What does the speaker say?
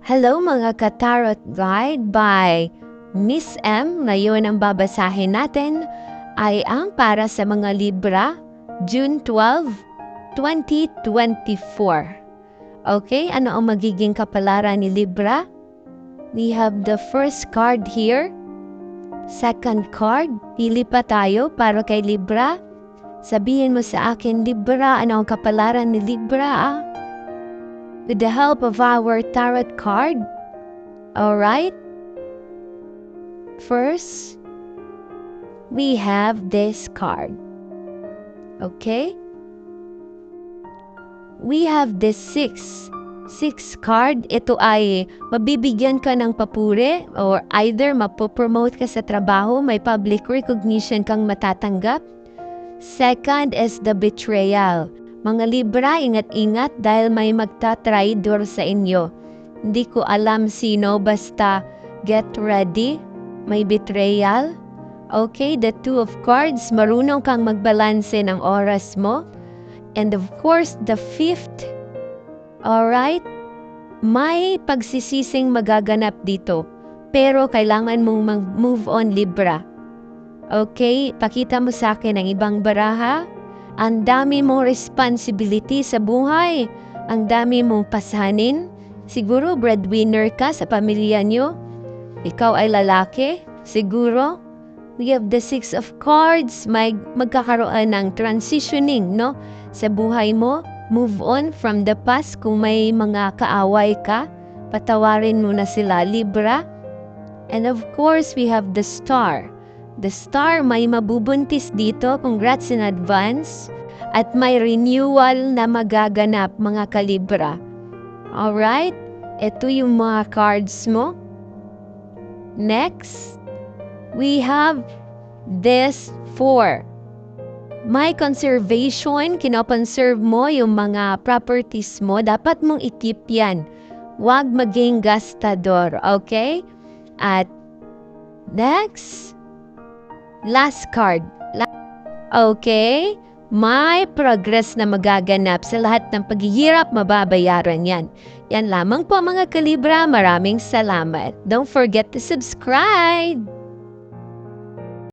Hello mga ka-Tarot Guide by Miss M. Ngayon ang babasahin natin ay ang para sa mga Libra, June 12, 2024. Okay, ano ang magiging kapalaran ni Libra? We have the first card here. Second card, pili pa tayo para kay Libra. Sabihin mo sa akin, Libra, ano ang kapalaran ni Libra? With the help of our tarot card. Alright? First, we have this card. Okay? We have this six card. Ito ay mabibigyan ka ng papuri or either mapopromote ka sa trabaho, may public recognition kang matatanggap. Second is the betrayal. Mga Libra, ingat-ingat dahil may magtatraidor sa inyo. Hindi ko alam sino, basta get ready. May betrayal. Okay, the Two of Cards, marunong kang magbalanse ng oras mo. And of course, the fifth. Alright? May pagsisising magaganap dito. Pero kailangan mong mag-move on, Libra. Okay, pakita mo sa akin ang ibang baraha. Ang dami mong responsibility sa buhay. Ang dami mong pasanin. Siguro breadwinner ka sa pamilya nyo. Ikaw ay lalaki. Siguro. We have the Six of Cards. Magkakaroon ng transitioning, no? Sa buhay mo. Move on from the past. Kung may mga kaaway ka, patawarin mo na sila, Libra. And of course, we have the Star. The Star, may mabubuntis dito. Congrats in advance. At may renewal na magaganap, mga ka-Libra. Alright? Ito yung mga cards mo. Next, we have this 4. May conservation. Kinoconserve mo yung mga properties mo. Dapat mong i-keep yan. Huwag maging gastador. Okay? At next, last card. Okay? May progress na magaganap sa lahat ng paghihirap, mababayaran yan. Yan lamang po mga ka-Libra. Maraming salamat. Don't forget to subscribe!